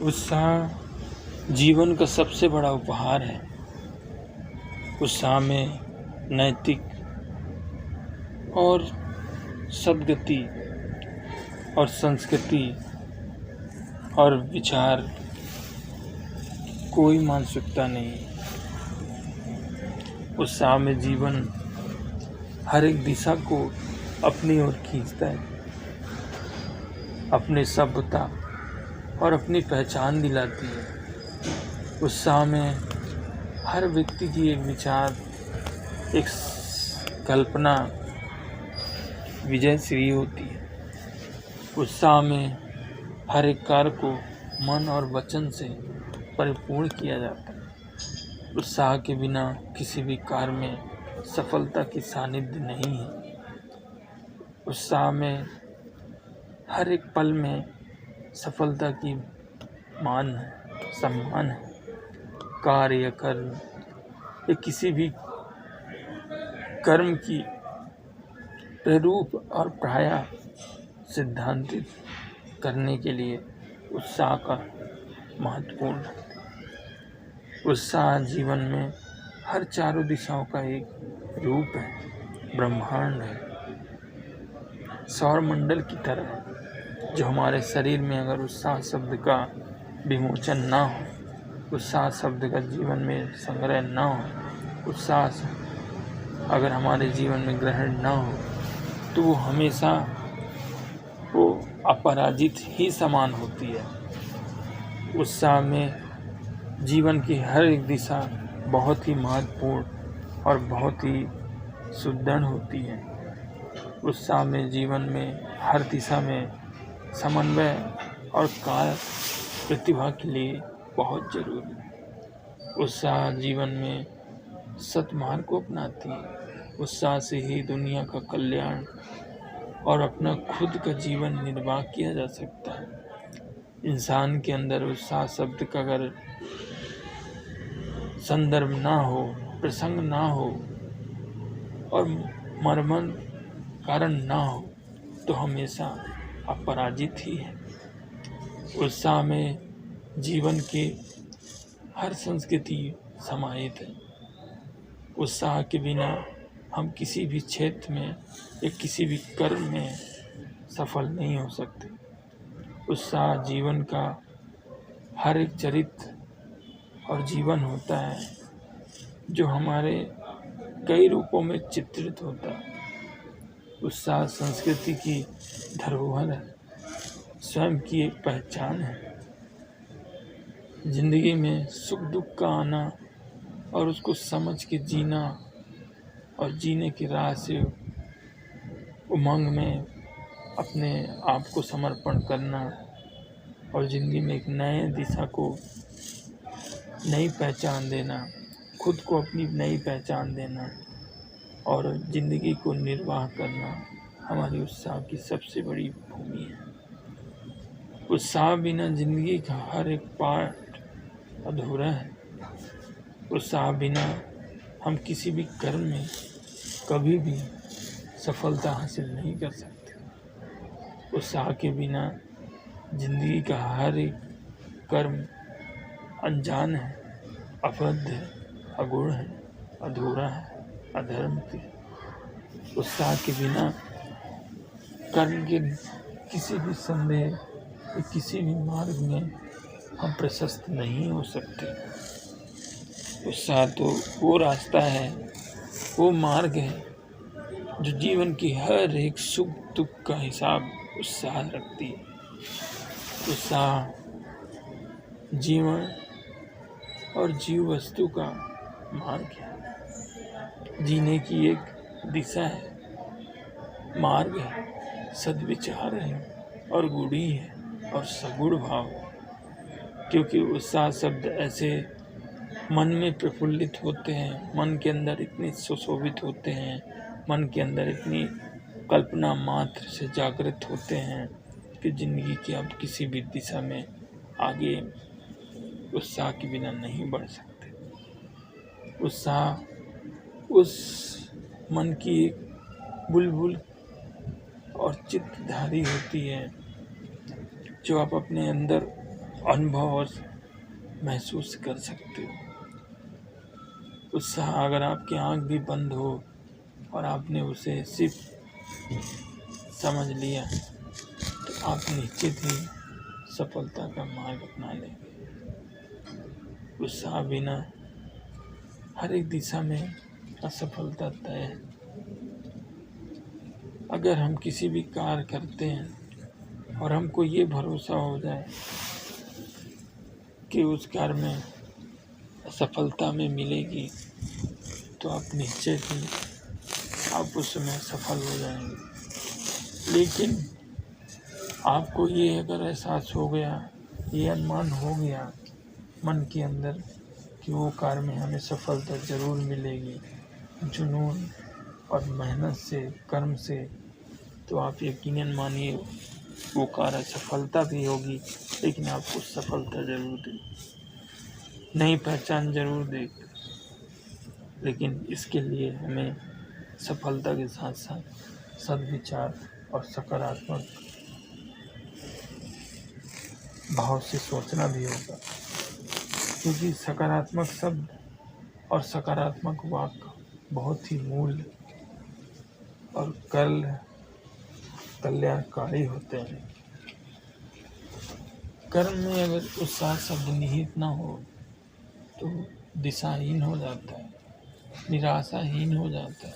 उत्साह जीवन का सबसे बड़ा उपहार है। उत्साह में नैतिक और सद्गति और संस्कृति और विचार कोई मानसिकता नहीं। उत्साह में जीवन हर एक दिशा को अपनी ओर खींचता है, अपनी सभ्यता और अपनी पहचान दिलाती है। उत्साह में हर व्यक्ति की एक विचार, एक कल्पना विजयश्री होती है। उत्साह में हर एक कार्य को मन और वचन से परिपूर्ण किया जाता है। उत्साह के बिना किसी भी कार्य में सफलता की सानिध्य नहीं है। उत्साह में हर एक पल में सफलता की मान है, सम्मान है। कार्य या कर्म या किसी भी कर्म की प्रारूप और प्रायः सिद्धांतित करने के लिए उत्साह का महत्वपूर्ण है। उत्साह जीवन में हर चारों दिशाओं का एक रूप है, ब्रह्मांड है, सौरमंडल की तरह है, जो हमारे शरीर में अगर उत्साह शब्द का विमोचन ना हो, उत्साह शब्द का जीवन में संग्रह ना हो, उत्साह अगर हमारे जीवन में ग्रहण ना हो, तो वो हमेशा वो अपराजित ही समान होती है। उत्साह में जीवन की हर एक दिशा बहुत ही महत्वपूर्ण और बहुत ही सुदृढ़ होती है। उत्साह में जीवन में हर दिशा में समन्वय और कार्य प्रतिभा के लिए बहुत जरूरी है। उत्साह जीवन में सत्मार्ग को अपनाती है। उत्साह से ही दुनिया का कल्याण और अपना खुद का जीवन निर्वाह किया जा सकता है। इंसान के अंदर उत्साह शब्द का अगर संदर्भ ना हो, प्रसंग ना हो और मर्मन कारण ना हो, तो हमेशा अपराजित ही है। उत्साह में जीवन के हर संस्कृति समाहित है। उत्साह के बिना हम किसी भी क्षेत्र में या किसी भी कर्म में सफल नहीं हो सकते। उत्साह जीवन का हर एक चरित्र और जीवन होता है, जो हमारे कई रूपों में चित्रित होता है। उत्साह संस्कृति की धरोहर है, स्वयं की एक पहचान है। जिंदगी में सुख दुख का आना और उसको समझ के जीना और जीने की राह से उमंग में अपने आप को समर्पण करना और ज़िंदगी में एक नए दिशा को नई पहचान देना, खुद को अपनी नई पहचान देना और ज़िंदगी को निर्वाह करना हमारी उत्साह की सबसे बड़ी भूमि है। उत्साह बिना ज़िंदगी का हर एक पार्ट अधूरा है। उत्साह बिना हम किसी भी कर्म में कभी भी सफलता हासिल नहीं कर सकते। उत्साह के बिना ज़िंदगी का हर एक कर्म अनजान है, अवैध है, अगुण है, अधूरा है, अधर्म है। उत्साह के बिना कर्म के किसी भी संदेह किसी भी मार्ग में हम प्रशस्त नहीं हो सकते। उत्साह तो वो रास्ता है, वो मार्ग है, जो जीवन की हर एक सुख दुख का हिसाब उत्साह रखती है। उत्साह जीवन और जीव वस्तु का मार्ग है, जीने की एक दिशा है, मार्ग है, सद्विचार है और गुणी है और सगुण भाव। क्योंकि उत्साह शब्द ऐसे मन में प्रफुल्लित होते हैं, मन के अंदर इतने सुशोभित होते हैं, मन के अंदर इतनी कल्पना मात्र से जागृत होते हैं कि जिंदगी की आप किसी भी दिशा में आगे उत्साह के बिना नहीं बढ़ सकते। उत्साह उस मन की एक बुलबुल और चित्तधारी होती है, जो आप अपने अंदर अनुभव और महसूस कर सकते हो। उत्साह, अगर आपकी आँख भी बंद हो और आपने उसे सिर्फ समझ लिया, तो आप निश्चित ही सफलता का मार्ग अपना लेंगे। उत्साह बिना हर एक दिशा में असफलता तय है। अगर हम किसी भी कार्य करते हैं और हमको ये भरोसा हो जाए कि उस कार्य में सफलता में मिलेगी, तो आप निश्चय ही आप उसमें सफल हो जाएंगे। लेकिन आपको ये अगर एहसास हो गया, ये अनुमान हो गया मन के अंदर कि वो कार्य में हमें सफलता ज़रूर मिलेगी, जुनून और मेहनत से, कर्म से, तो आप यकीनन मानिए वो कार्य सफलता भी होगी, लेकिन आपको सफलता ज़रूर देगी, नई पहचान ज़रूर देगी। लेकिन इसके लिए हमें सफलता के साथ साथ सद्विचार और सकारात्मक भाव से सोचना भी होगा, क्योंकि सकारात्मक शब्द और सकारात्मक वाक्य बहुत ही मूल और कल्याणकारी होते हैं। कर्म में अगर उत्साह शब्द निहित ना हो तो दिशाहीन हो जाता है, निराशाहीन हो जाता है।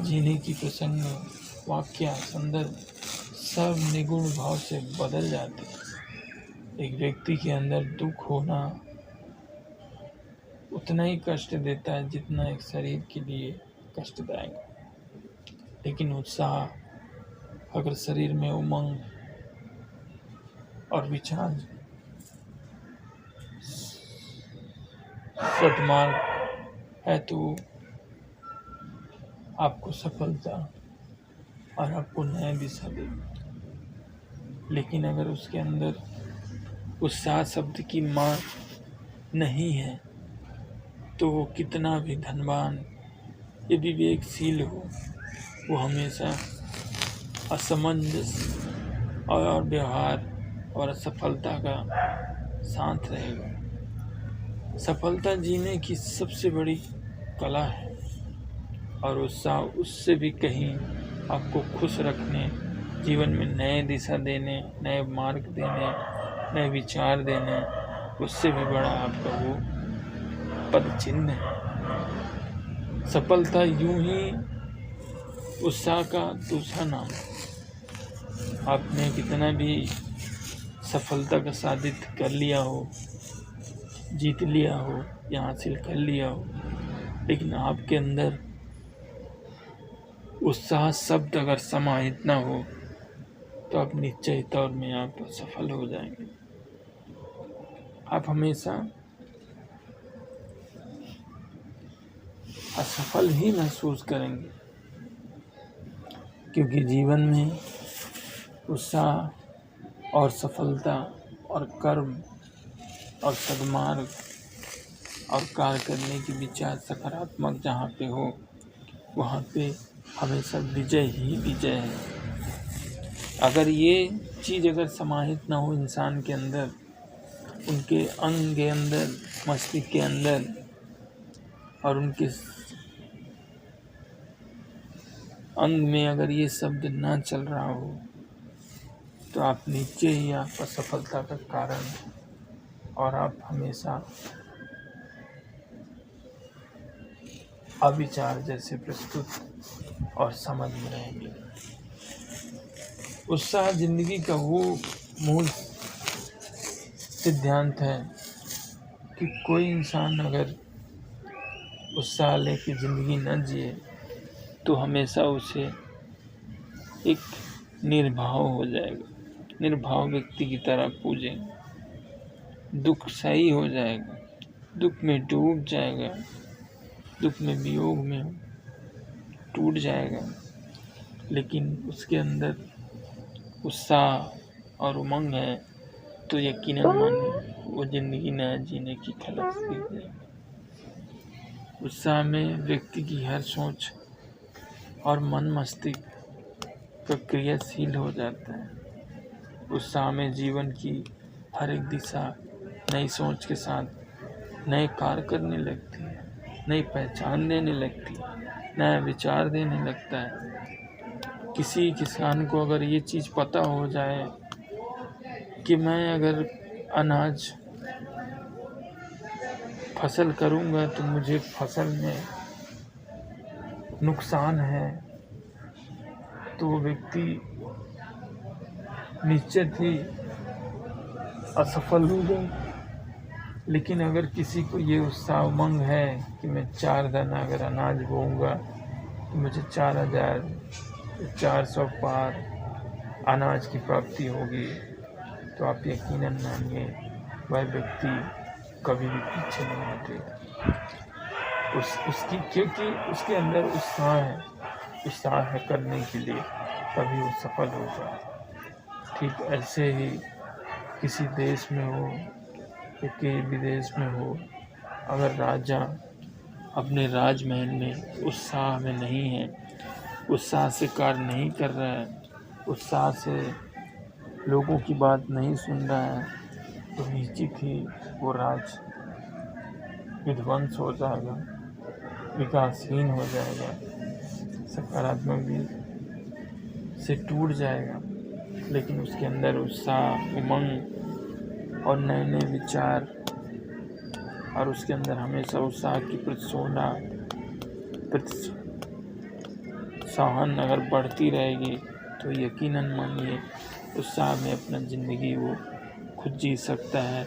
जीने की प्रसंग, वाक्य, संदर्भ सब निगुण भाव से बदल जाते हैं। एक व्यक्ति के अंदर दुख होना उतना ही कष्ट देता है जितना एक शरीर के लिए कष्टदायक है। लेकिन उत्साह अगर शरीर में उमंग और विचार सद्मार्ग है तो आपको सफलता और आपको नया दिशा देगा। लेकिन अगर उसके अंदर उत्साह शब्द की मां नहीं है तो वो कितना भी धनवान या विवेकशील हो, वो हमेशा असमंजस और व्यवहार और असफलता का साथ रहेगा। सफलता जीने की सबसे बड़ी कला है और उत्साह उससे भी कहीं आपको खुश रखने, जीवन में नए दिशा देने, नए मार्ग देने, नए विचार देने, उससे भी बड़ा आपका वो पद चिन्ह है। सफलता यूं ही उत्साह का दूसरा नाम है। आपने कितना भी सफलता का साबित कर लिया हो, जीत लिया हो या हासिल कर लिया हो, लेकिन आपके अंदर उत्साह शब्द अगर समाहित ना हो तो आप निश्चय तौर में आप सफल हो जाएंगे। आप हमेशा असफल ही महसूस करेंगे, क्योंकि जीवन में उत्साह और सफलता और कर्म और सद्मार्ग और कार्य करने की विचार सकारात्मक जहाँ पे हो, वहाँ पे हमेशा विजय ही विजय है। अगर ये चीज़ अगर समाहित ना हो इंसान के अंदर, उनके अंग के अंदर, मस्तिष्क के अंदर और उनके अंग में अगर ये शब्द ना चल रहा हो, तो आप नीचे ही आप असफलता का कारण और आप हमेशा अविचार जैसे प्रस्तुत और समझ में रहेंगे। उत्साह जिंदगी का वो मूल सिद्धांत है कि कोई इंसान अगर उत्साह लेके ज़िंदगी न जिए तो हमेशा उसे एक निर्भाव हो जाएगा, निर्भाव व्यक्ति की तरह पूजे, दुख सही हो जाएगा, दुख में डूब जाएगा, दुख में वियोग में टूट जाएगा। लेकिन उसके अंदर उत्साह और उमंग है तो यकीनन मानिए वो ज़िंदगी नया जीने की खलक सीख जाएगा। उत्साह में व्यक्ति की हर सोच और मन मस्तिष्क का क्रियाशील हो जाता है। उत्साह में जीवन की हर एक दिशा नई सोच के साथ नए कार्य करने लगती है, नई पहचान देने लगती है, नया विचार देने लगता है। किसी किसान को अगर ये चीज़ पता हो जाए कि मैं अगर अनाज फसल करूँगा तो मुझे फसल में नुकसान है, तो वो व्यक्ति निश्चित ही असफल होगा। लेकिन अगर किसी को ये उत्साह उमंग है कि मैं 4 दाना अगर अनाज बोऊंगा तो मुझे 4000 400 पार अनाज की प्राप्ति होगी, तो आप यकीनन मानिए वह व्यक्ति कभी भी पीछे नहीं हटेगा। क्योंकि उसके अंदर उत्साह है करने के लिए, तभी वो सफल होगा। ठीक ऐसे ही किसी देश में हो या किसी विदेश में हो, अगर राजा अपने राजमहल में उत्साह में नहीं है, उत्साह से कार्य नहीं कर रहा है, उत्साह से लोगों की बात नहीं सुन रहा है, तो निश्चित ही वो राज विध्वंस हो जाएगा, विकासहीन हो जाएगा, सकारात्मक भी से टूट जाएगा। लेकिन उसके अंदर उत्साह, उमंग और नए नए विचार, और उसके अंदर हमेशा उत्साह की प्रोत्साहन अगर बढ़ती रहेगी, तो यकीनन मानिए उत्साह में अपना ज़िंदगी वो खुद जी सकता है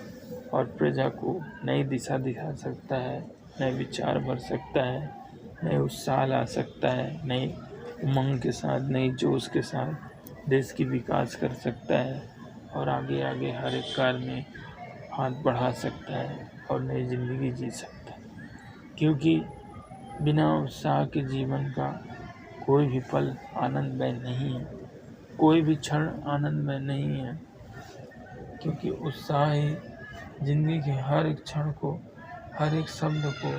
और प्रजा को नई दिशा दिखा सकता है, नए विचार भर सकता है, नए उत्साह ला सकता है, नई उमंग के साथ, नई जोश के साथ देश की विकास कर सकता है और आगे आगे हर एक कार्य में हाथ बढ़ा सकता है और नई ज़िंदगी जी सकता है। क्योंकि बिना उत्साह के जीवन का कोई भी पल आनंदमय नहीं है, कोई भी क्षण आनंदमय नहीं है। क्योंकि उत्साह ही ज़िंदगी के हर एक क्षण को, हर एक शब्द को,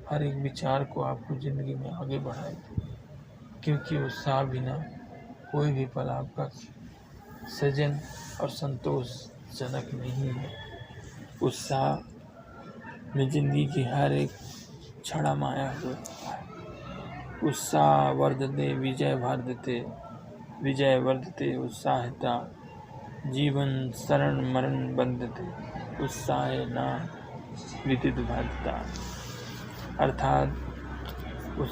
हर एक विचार को आपको ज़िंदगी में आगे बढ़ाएगा। क्योंकि उत्साह बिना कोई भी पल आपका सजन और संतोषजनक नहीं है। उत्साह में ज़िंदगी की हर एक क्षण माया होता है। उत्साह वर्धते विजय वर्धते, विजय वर्धते उत्साहता, जीवन शरण मरण बंधते, उत्साह ना विदित बाधता। अर्थात उस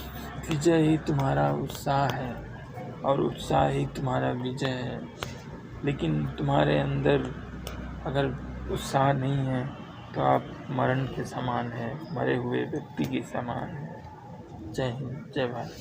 विजय ही तुम्हारा उत्साह है और उत्साह ही तुम्हारा विजय है। लेकिन तुम्हारे अंदर अगर उत्साह नहीं है तो आप मरण के समान हैं, मरे हुए व्यक्ति के समान हैं। जय हिंद, जय भारत।